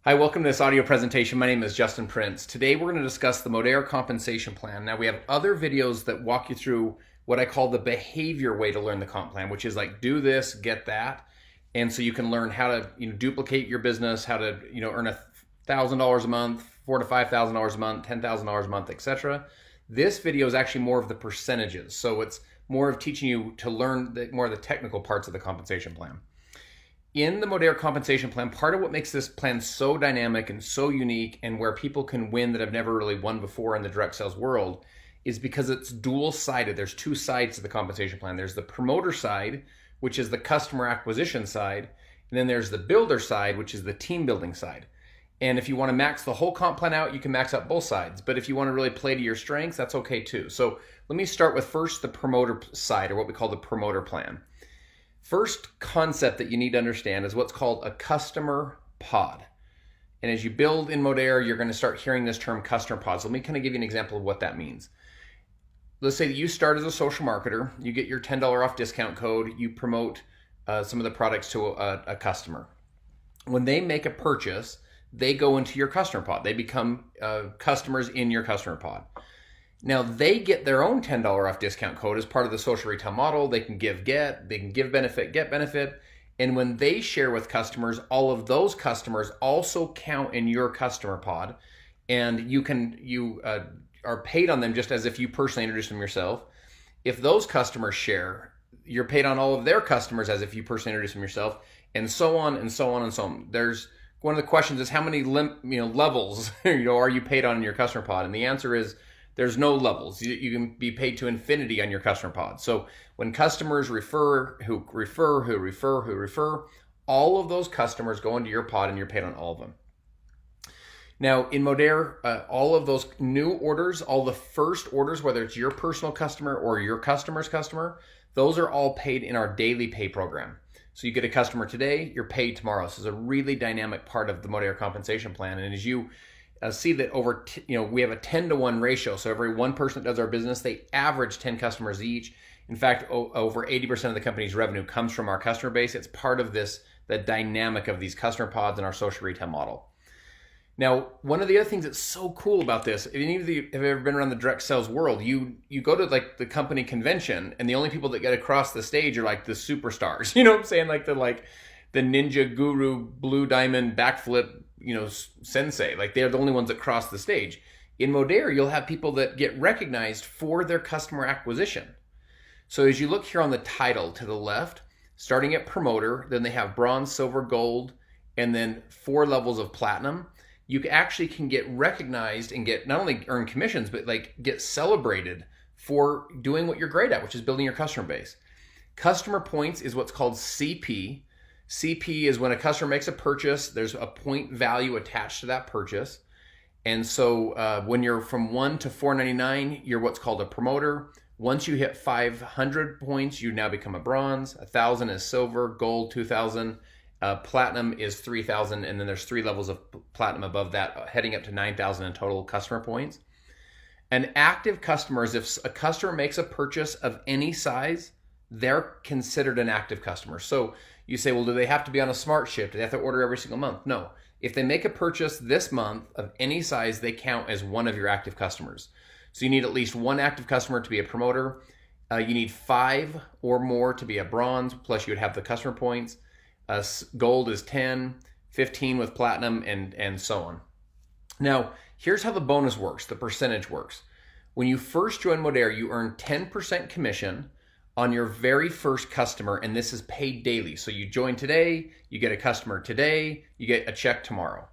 Hi, welcome to this audio presentation. My name is Justin Prince. Today we're going to discuss the Modere compensation plan. Now we have other videos that walk you through what I call the behavior way to learn the comp plan, which is like do this, get that. And so you can learn how to duplicate your business, how to earn $1,000 a month, $4,000 to $5,000 a month, $10,000 a month, etc. This video is actually more of the percentages. So it's more of teaching you to learn more of the technical parts of the compensation plan. In the Modere compensation plan, part of what makes this plan so dynamic and so unique and where people can win that have never really won before in the direct sales world is because it's dual-sided. There's two sides to the compensation plan. There's the promoter side, which is the customer acquisition side, and then there's the builder side, which is the team building side. And if you want to max the whole comp plan out, you can max out both sides. But if you want to really play to your strengths, that's okay too. So let me start with first the promoter side, or what we call the promoter plan. First concept that you need to understand is what's called a customer pod. And as you build in Modere, you're going to start hearing this term customer pods. Let me kind of give you an example of what that means. Let's say that you start as a social marketer, you get your $10 off discount code, you promote some of the products to a customer. When they make a purchase, they go into your customer pod. They become customers in your customer pod. Now they get their own $10 off discount code as part of the social retail model. They can give, they can give benefit, get benefit. And when they share with customers, all of those customers also count in your customer pod. And you are paid on them just as if you personally introduced them yourself. If those customers share, you're paid on all of their customers as if you personally introduced them yourself, and so on and so on and so on. There's one of the questions is how many levels are you paid on in your customer pod? And the answer is there's no levels. You can be paid to infinity on your customer pod. So when customers refer, all of those customers go into your pod and you're paid on all of them. Now in Modere, all of those new orders, all the first orders, whether it's your personal customer or your customer's customer, those are all paid in our daily pay program. So you get a customer today, you're paid tomorrow. So it's a really dynamic part of the Modere compensation plan. And as you see that we have a 10-to-1 ratio. So every one person that does our business, they average 10 customers each. In fact, over 80% of the company's revenue comes from our customer base. It's part of the dynamic of these customer pods in our social retail model. Now, one of the other things that's so cool about this, if any of you have ever been around the direct sales world, you go to like the company convention and the only people that get across the stage are like the superstars. You know what I'm saying? Like the ninja guru, blue diamond backflip, sensei. Like they're the only ones that cross the stage. In Modere, you'll have people that get recognized for their customer acquisition. So as you look here on the title to the left, starting at promoter, then they have bronze, silver, gold, and then 4 levels of platinum. You actually can get recognized and get not only earn commissions, but like get celebrated for doing what you're great at, which is building your customer base. Customer points is what's called CP. CP is when a customer makes a purchase, there's a point value attached to that purchase. And so when you're from 1 to 499, you're what's called a promoter. Once you hit 500 points, you now become a bronze. 1,000 is silver, gold 2,000, platinum is 3,000, and then there's 3 levels of platinum above that, heading up to 9,000 in total customer points. An active customer is if a customer makes a purchase of any size, they're considered an active customer. So you say, well, do they have to be on a smart ship? Do they have to order every single month? No. If they make a purchase this month of any size, they count as one of your active customers. So you need at least 1 active customer to be a promoter. You need 5 or more to be a bronze, plus you would have the customer points. Gold is 10, 15 with platinum, and so on. Now, here's how the bonus works, the percentage works. When you first join Modere, you earn 10% commission on your very first customer, and this is paid daily. So you join today, you get a customer today, you get a check tomorrow.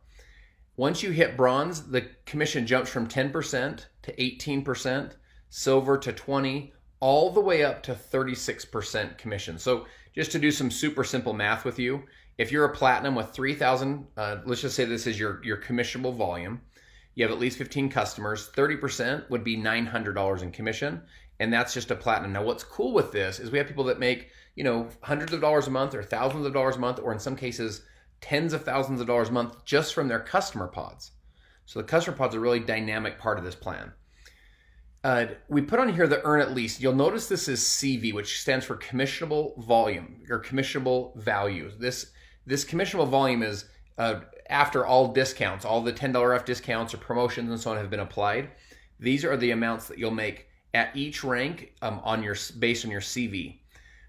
Once you hit bronze, the commission jumps from 10% to 18%, silver to 20%, all the way up to 36% commission. So just to do some super simple math with you, if you're a platinum with 3,000, let's just say this is your commissionable volume, you have at least 15 customers, 30% would be $900 in commission. And that's just a platinum. Now, what's cool with this is we have people that make, hundreds of dollars a month or thousands of dollars a month, or in some cases, tens of thousands of dollars a month just from their customer pods. So the customer pods are a really dynamic part of this plan. We put on here the earn at least. You'll notice this is CV, which stands for commissionable volume or commissionable value. This commissionable volume is after all discounts, all the $10 off discounts or promotions and so on have been applied, these are the amounts that you'll make at each rank based on your CV.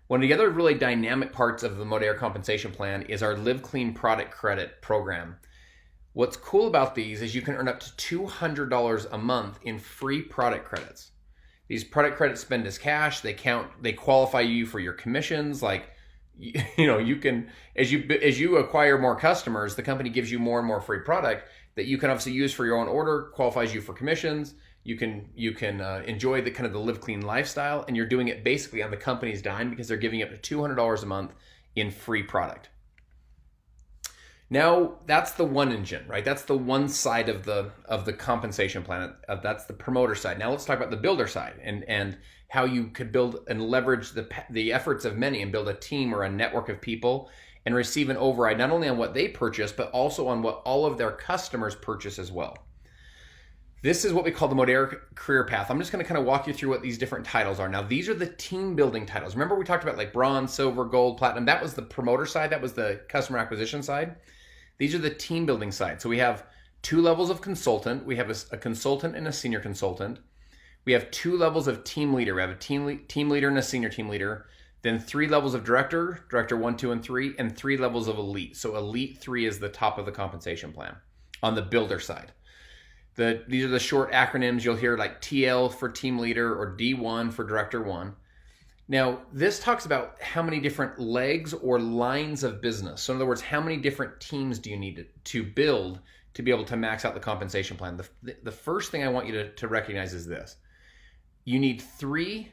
One of the other really dynamic parts of the Modere compensation plan is our Live Clean product credit program. What's cool about these is you can earn up to $200 a month in free product credits. These product credits spend as cash. They qualify you for your commissions. Like, you can, as you acquire more customers, the company gives you more and more free product that you can obviously use for your own order, qualifies you for commissions. You can enjoy the Live Clean lifestyle, and you're doing it basically on the company's dime because they're giving you up to $200 a month in free product. Now, that's the one engine, right? That's the one side of the compensation plan. That's the promoter side. Now let's talk about the builder side and how you could build and leverage the efforts of many and build a team or a network of people and receive an override not only on what they purchase, but also on what all of their customers purchase as well. This is what we call the Modere career path. I'm just going to kind of walk you through what these different titles are. Now, these are the team building titles. Remember we talked about like bronze, silver, gold, platinum. That was the promoter side. That was the customer acquisition side. These are the team building side. So we have 2 levels of consultant. We have a consultant and a senior consultant. We have 2 levels of team leader. We have a team leader and a senior team leader. Then 3 levels of director 1, 2, and 3, and 3 levels of elite. So elite 3 is the top of the compensation plan on the builder side. These are the short acronyms. You'll hear like TL for team leader or D1 for director 1. Now, this talks about how many different legs or lines of business. So in other words, how many different teams do you need to build to be able to max out the compensation plan? The first thing I want you to recognize is this. You need 3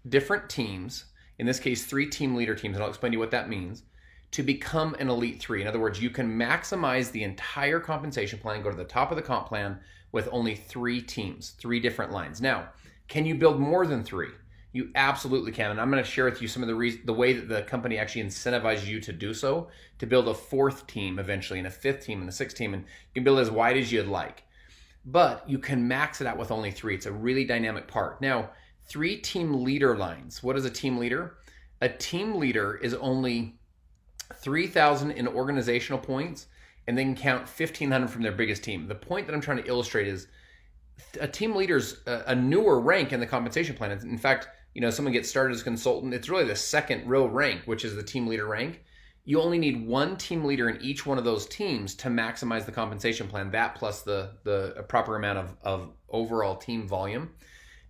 different teams, in this case, 3 team leader teams, and I'll explain to you what that means, to become an elite 3. In other words, you can maximize the entire compensation plan, go to the top of the comp plan with only 3 teams, 3 different lines. Now, can you build more than 3? You absolutely can, and I'm going to share with you some of the way that the company actually incentivizes you to do so, to build a 4th team eventually, and a 5th team, and a 6th team, and you can build as wide as you'd like. But you can max it out with only 3. It's a really dynamic part. Now, 3 team leader lines. What is a team leader? A team leader is only 3,000 in organizational points, and they can count 1,500 from their biggest team. The point that I'm trying to illustrate is a team leader's a newer rank in the compensation plan. In fact, someone gets started as a consultant, it's really the second real rank, which is the team leader rank. You only need 1 team leader in each one of those teams to maximize the compensation plan, that plus the proper amount of overall team volume.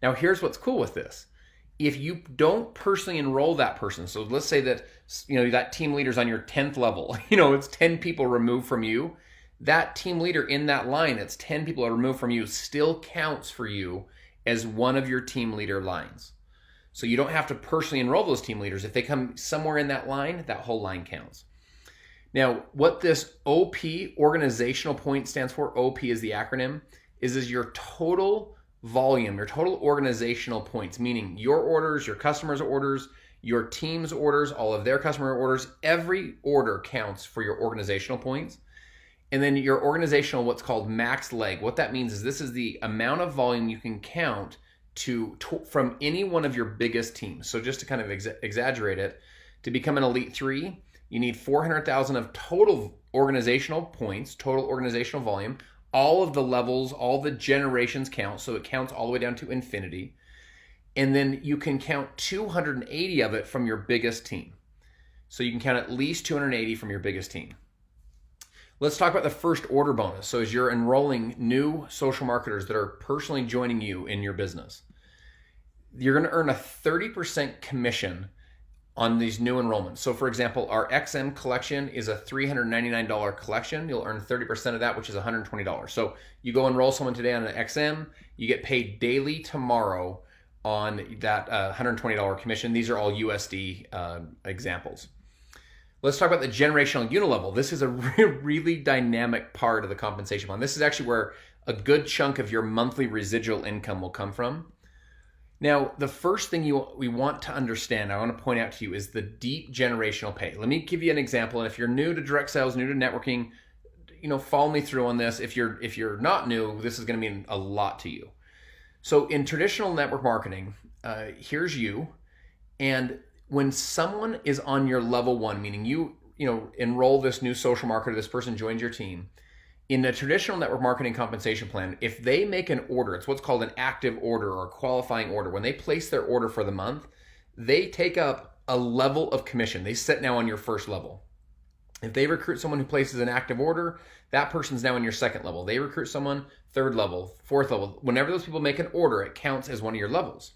Now, here's what's cool with this. If you don't personally enroll that person, so let's say that that team leader's on your 10th level, it's 10 people removed from you, that team leader in that line, it's 10 people removed from you, still counts for you as one of your team leader lines. So you don't have to personally enroll those team leaders. If they come somewhere in that line, that whole line counts. Now, what this OP, organizational point, stands for, OP is the acronym, is your total volume, your total organizational points, meaning your orders, your customers' orders, your team's orders, all of their customer orders. Every order counts for your organizational points. And then your organizational, what's called max leg. What that means is this is the amount of volume you can count from any one of your biggest teams. So just to kind of exaggerate it, to become an elite 3, you need 400,000 of total organizational points, total organizational volume. All of the levels, all the generations count, so it counts all the way down to infinity. And then you can count 280 of it from your biggest team. So you can count at least 280 from your biggest team. Let's talk about the first order bonus. So as you're enrolling new social marketers that are personally joining you in your business, you're going to earn a 30% commission on these new enrollments. So for example, our XM collection is a $399 collection. You'll earn 30% of that, which is $120. So you go enroll someone today on an XM, you get paid daily tomorrow on that $120 commission. These are all USD examples. Let's talk about the generational unilevel. This is a really dynamic part of the compensation plan. This is actually where a good chunk of your monthly residual income will come from. Now, the first thing we want to understand, I want to point out to you, is the deep generational pay. Let me give you an example. And if you're new to direct sales, new to networking, follow me through on this. If you're not new, this is going to mean a lot to you. So in traditional network marketing, here's you. And when someone is on your level 1, meaning enroll this new social marketer, this person joins your team. In a traditional network marketing compensation plan, if they make an order, it's what's called an active order or a qualifying order. When they place their order for the month, they take up a level of commission. They sit now on your first level. If they recruit someone who places an active order, that person's now in your second level. They recruit someone, third level, fourth level. Whenever those people make an order, it counts as one of your levels.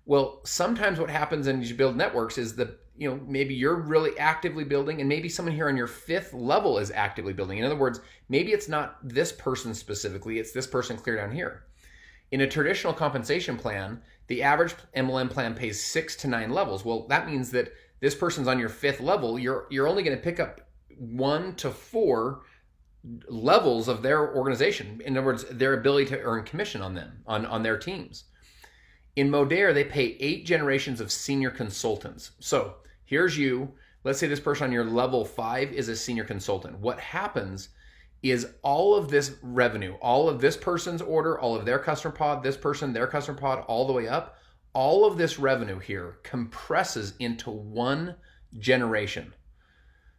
Well, sometimes what happens as you build networks is that, maybe you're really actively building, and maybe someone here on your fifth level is actively building. In other words, maybe it's not this person specifically, it's this person clear down here. In a traditional compensation plan, the average MLM plan pays 6 to 9 levels. Well, that means that this person's on your fifth level. You're only going to pick up 1 to 4 levels of their organization. In other words, their ability to earn commission on them, on their teams. In Modere, they pay 8 generations of senior consultants. So here's you. Let's say this person on your level 5 is a senior consultant. What happens is all of this revenue, all of this person's order, all of their customer pod, this person, their customer pod, all the way up, all of this revenue here compresses into 1 generation.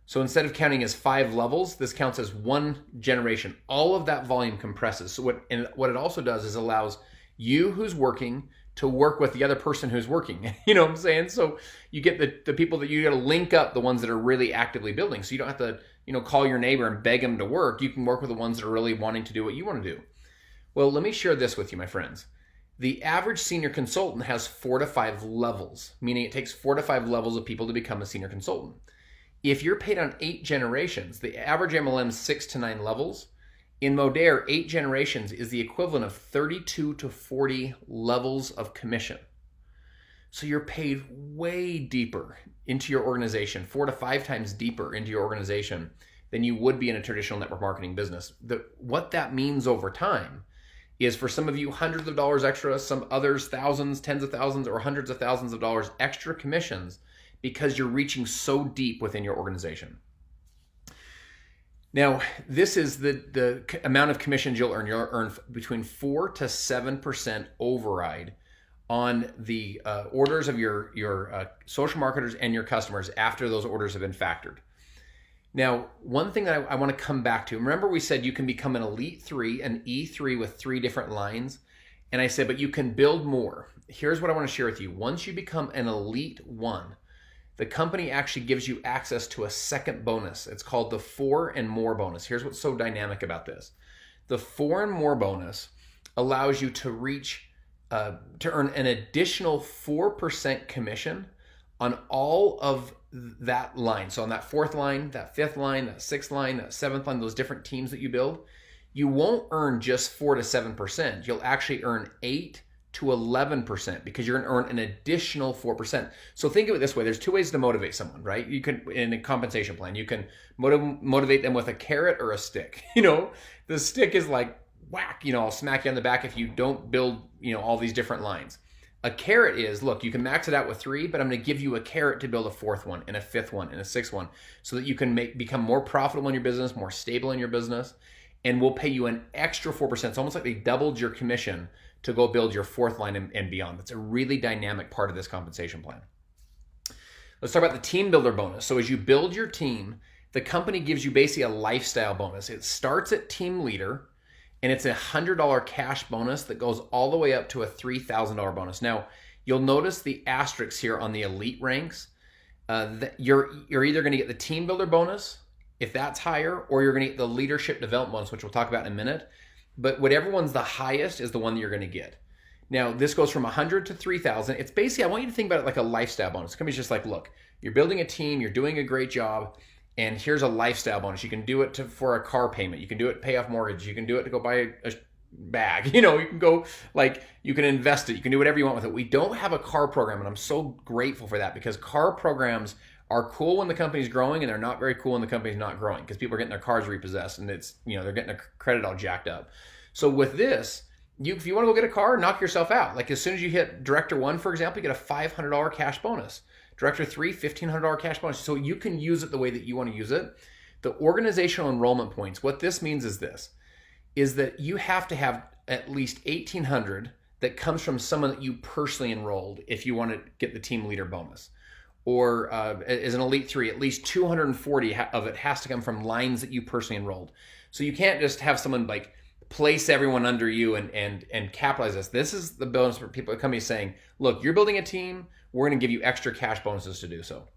So instead of counting as 5 levels, this counts as 1 generation. All of that volume compresses. So what it also does is allows you who's working to work with the other person who's working. You know what I'm saying? So you get the people that you got to link up, the ones that are really actively building. So you don't have to, call your neighbor and beg him to work. You can work with the ones that are really wanting to do what you want to do. Well, let me share this with you, my friends. The average senior consultant has 4 to 5 levels, meaning it takes 4 to 5 levels of people to become a senior consultant. If you're paid on 8 generations, the average MLM is 6 to 9 levels. In Modere, 8 generations is the equivalent of 32 to 40 levels of commission. So you're paid way deeper into your organization, 4 to 5 times deeper into your organization than you would be in a traditional network marketing business. What that means over time is for some of you hundreds of dollars extra, some others thousands, tens of thousands, or hundreds of thousands of dollars extra commissions because you're reaching so deep within your organization. Now, this is the amount of commissions you'll earn. You'll earn between 4 to 7% override on the orders of your social marketers and your customers after those orders have been factored. Now, one thing that I want to come back to, remember we said you can become an Elite 3, an E3 with 3 different lines. And I said, but you can build more. Here's what I want to share with you. Once you become an Elite 1, the company actually gives you access to a second bonus. It's called the 4 and More bonus. Here's what's so dynamic about this. The 4 and More bonus allows you to to earn an additional 4% commission on all of that line. So on that 4th line, that 5th line, that 6th line, that 7th line, those different teams that you build, you won't earn just 4 to 7%. You'll actually earn 8 to 11% because you're going to earn an additional 4%. So think of it this way. There's 2 ways to motivate someone, right? You can, in a compensation plan, you can motivate them with a carrot or a stick. The stick is like, whack, I'll smack you on the back if you don't build, all these different lines. A carrot is, look, you can max it out with 3, but I'm going to give you a carrot to build a 4th one and a 5th one and a 6th one so that you can become more profitable in your business, more stable in your business, and we'll pay you an extra 4%. It's almost like they doubled your commission to go build your 4th line and beyond. That's a really dynamic part of this compensation plan. Let's talk about the team builder bonus. So as you build your team, the company gives you basically a lifestyle bonus. It starts at team leader, and it's a $100 cash bonus that goes all the way up to a $3,000 bonus. Now, you'll notice the asterisks here on the elite ranks. You're either going to get the team builder bonus, if that's higher, or you're going to get the leadership development bonus, which we'll talk about in a minute. But whatever one's the highest is the one that you're going to get. Now, this goes from 100 to 3,000. It's basically, I want you to think about it like a lifestyle bonus. The company's just like, look, you're building a team, you're doing a great job, and here's a lifestyle bonus. You can do it for a car payment. You can do it to pay off mortgage. You can do it to go buy a bag. You can go, you can invest it. You can do whatever you want with it. We don't have a car program, and I'm so grateful for that because car programs are cool when the company's growing, and they're not very cool when the company's not growing because people are getting their cars repossessed, and it's, they're getting their credit all jacked up. So with this, if you want to go get a car, knock yourself out. Like as soon as you hit Director 1, for example, you get a $500 cash bonus. Director 3, $1,500 cash bonus. So you can use it the way that you want to use it. The organizational enrollment points, what this means is this, is that you have to have at least 1,800 that comes from someone that you personally enrolled if you want to get the team leader bonus. or as an Elite 3, at least 240 of it has to come from lines that you personally enrolled. So you can't just have someone like place everyone under you and capitalize this. This is the bonus for people. The company saying, look, you're building a team. We're going to give you extra cash bonuses to do so.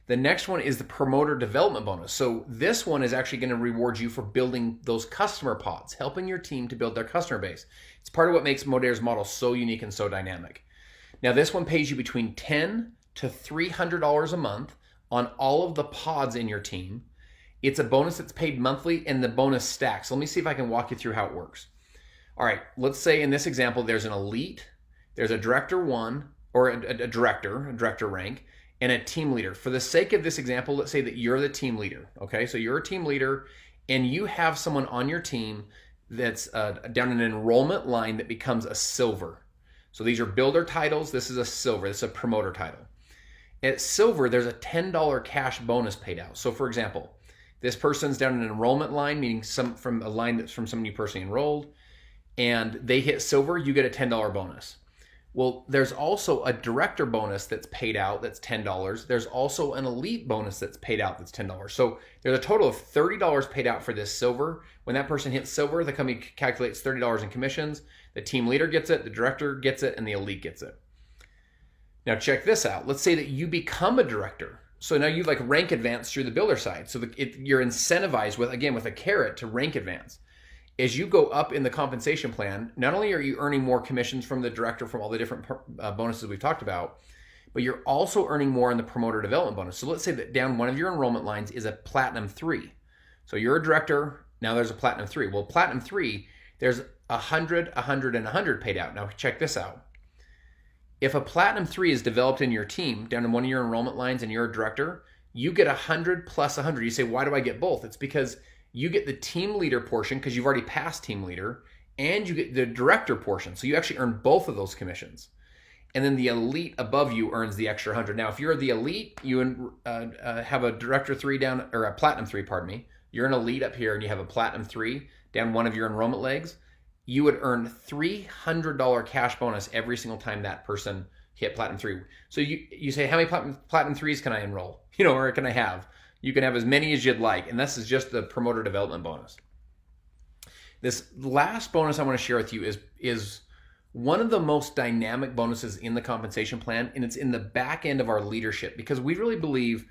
The next one is the promoter development bonus. So this one is actually going to reward you for building those customer pods, helping your team to build their customer base. It's part of what makes Modere's model so unique and so dynamic. Now this one pays you between $10 to $300 a month on all of the pods in your team. It's a bonus that's paid monthly and the bonus stacks. So let me see if I can walk you through how it works. All right, let's say in this example, there's an elite, there's a director 1, or a director rank, and a team leader. For the sake of this example, let's say that you're the team leader, okay? So you're a team leader and you have someone on your team that's down an enrollment line that becomes a silver. So these are builder titles. This is a silver. This is a promoter title. At silver, there's a $10 cash bonus paid out. So for example, this person's down an enrollment line, meaning from a line that's from someone you personally enrolled, and they hit silver, you get a $10 bonus. Well, there's also a director bonus that's paid out that's $10. There's also an elite bonus that's paid out that's $10. So there's a total of $30 paid out for this silver. When that person hits silver, the company calculates $30 in commissions. The team leader gets it, the director gets it, and the elite gets it. Now check this out. Let's say that you become a director. So now you like rank advance through the builder side. So you're incentivized with a carrot to rank advance. As you go up in the compensation plan, not only are you earning more commissions from the director from all the different bonuses we've talked about, but you're also earning more in the promoter development bonus. So let's say that down one of your enrollment lines is a platinum 3. So you're a director, now there's a platinum 3. Well, platinum 3, there's 100, 100, and 100 paid out. Now check this out. If a platinum 3 is developed in your team down in one of your enrollment lines and you're a director, you get 100 plus 100. You say, why do I get both? It's because you get the team leader portion because you've already passed team leader, and you get the director portion. So you actually earn both of those commissions. And then the elite above you earns the extra 100. Now, if you're the elite, you have a director 3 down, or a platinum 3, pardon me. You're an elite up here and you have a platinum 3 down one of your enrollment legs. You would earn $300 cash bonus every single time that person hit platinum 3. So you say, how many platinum 3s can I enroll? Or can I have? You can have as many as you'd like, and this is just the promoter development bonus. This last bonus I want to share with you is one of the most dynamic bonuses in the compensation plan, and it's in the back end of our leadership, because we really believe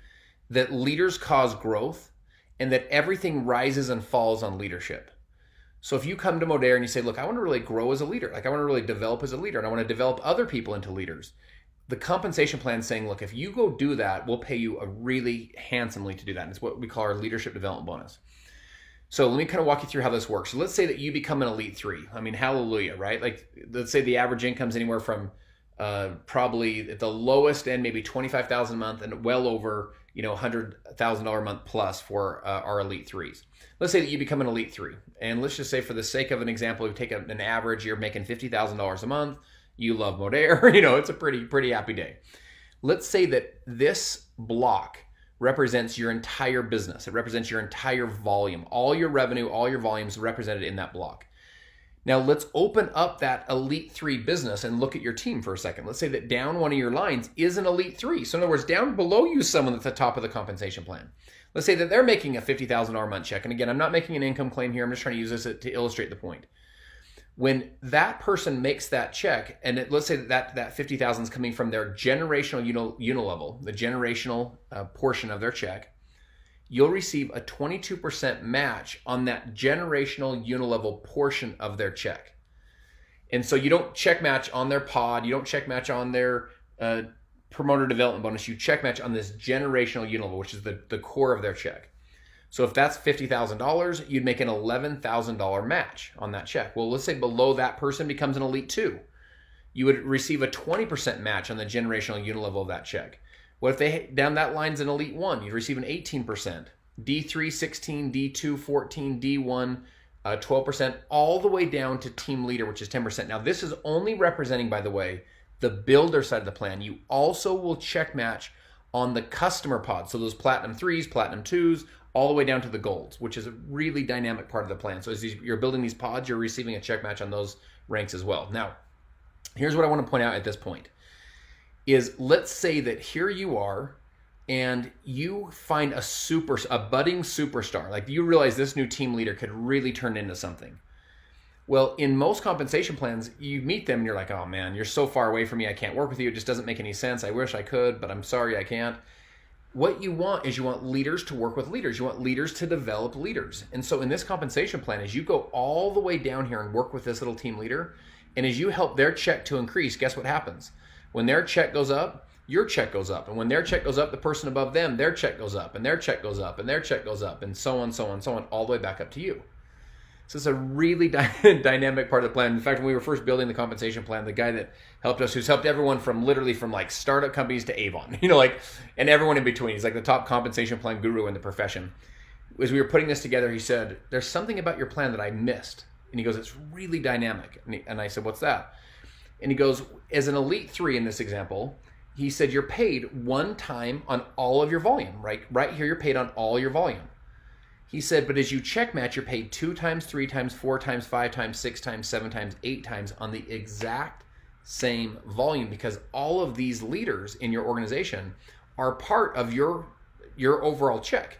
that leaders cause growth and that everything rises and falls on leadership. So if you come to Modere and you say, look, I want to really grow as a leader, like I want to really develop as a leader, and I want to develop other people into leaders, the compensation plan is saying, look, if you go do that, we'll pay you a really handsomely to do that. And it's what we call our leadership development bonus. So let me kind of walk you through how this works. So let's say that you become an elite 3. I mean, hallelujah, right? Like let's say the average income's anywhere from probably at the lowest end, maybe $25,000 a month, and well over $100,000 a month plus for our elite 3s. Let's say that you become an elite 3, and let's just say for the sake of an example, we take an average, you're making $50,000 a month. You love Modere, it's a pretty happy day. Let's say that this block represents your entire business. It represents your entire volume. All your revenue, all your volume is represented in that block. Now let's open up that elite 3 business and look at your team for a second. Let's say that down one of your lines is an elite 3. So in other words, down below you is someone that's at the top of the compensation plan. Let's say that they're making a $50,000 a month check. And again, I'm not making an income claim here. I'm just trying to use this to illustrate the point. When that person makes that check, and let's say that 50,000 is coming from their generational unilevel, the generational portion of their check, you'll receive a 22% match on that generational unilevel portion of their check. And so you don't check match on their pod, you don't check match on their promoter development bonus, you check match on this generational unilevel, which is the core of their check. So if that's $50,000, you'd make an $11,000 match on that check. Well, let's say below that person becomes an elite 2. You would receive a 20% match on the generational unilevel of that check. What if they down that line's an elite 1? You'd receive an 18%. D3, 16, D2, 14, D1, 12%, all the way down to team leader, which is 10%. Now, this is only representing, by the way, the builder side of the plan. You also will check match on the customer pod. So those platinum 3s, platinum 2s, all the way down to the golds, which is a really dynamic part of the plan. So as you're building these pods, you're receiving a check match on those ranks as well. Now, here's what I want to point out at this point. is let's say that here you are and you find a budding superstar. Like you realize this new team leader could really turn into something. Well, in most compensation plans, you meet them and you're like, oh man, you're so far away from me. I can't work with you. It just doesn't make any sense. I wish I could, but I'm sorry I can't. What you want is you want leaders to work with leaders. You want leaders to develop leaders. And so in this compensation plan, as you go all the way down here and work with this little team leader, and as you help their check to increase, guess what happens? When their check goes up, your check goes up. And when their check goes up, the person above them, their check goes up, and their check goes up, and their check goes up, and so on, so on, so on, all the way back up to you. So it's a really dynamic part of the plan. In fact, when we were first building the compensation plan, the guy that helped us, who's helped everyone from literally from like startup companies to Avon, and everyone in between. He's like the top compensation plan guru in the profession. As we were putting this together, he said, there's something about your plan that I missed. And he goes, it's really dynamic. And I said, what's that? And he goes, as an elite 3 in this example, he said, you're paid one time on all of your volume, right? Right here, you're paid on all your volume. He said, but as you check match, you're paid 2 times, 3 times, 4 times, 5 times, 6 times, 7 times, 8 times on the exact same volume, because all of these leaders in your organization are part of your overall check.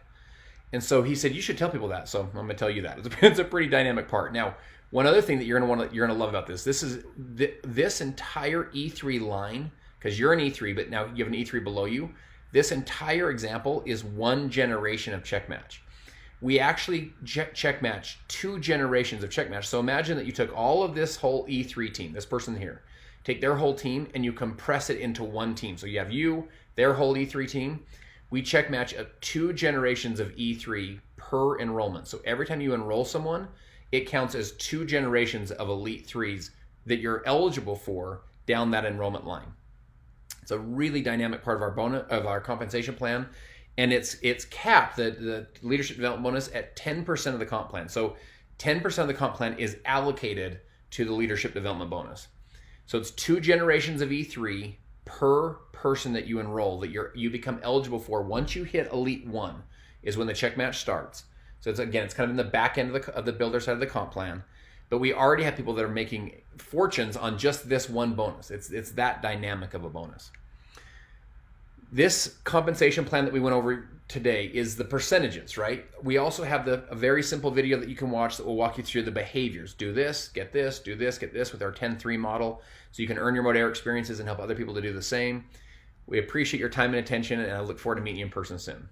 And so he said, you should tell people that. So I'm going to tell you that. It's a pretty dynamic part. Now, one other thing that you're going to love about this is this entire E3 line, because you're an E3, but now you have an E3 below you. This entire example is one generation of check match. We actually check match 2 generations of check match. So imagine that you took all of this whole E3 team, this person here, take their whole team and you compress it into one team. So you have their whole E3 team. We check match 2 generations of E3 per enrollment. So every time you enroll someone, it counts as 2 generations of elite 3s that you're eligible for down that enrollment line. It's a really dynamic part of our compensation plan. And it's capped, the leadership development bonus, at 10% of the comp plan. So 10% of the comp plan is allocated to the leadership development bonus. So it's 2 generations of E3 per person that you enroll that you become eligible for once you hit Elite 1 is when the check match starts. So it's kind of in the back end of the builder side of the comp plan. But we already have people that are making fortunes on just this one bonus. It's that dynamic of a bonus. This compensation plan that we went over today is the percentages, right? We also have a very simple video that you can watch that will walk you through the behaviors. Do this, get this, do this, get this with our 10-3 model, so you can earn your Modere experiences and help other people to do the same. We appreciate your time and attention, and I look forward to meeting you in person soon.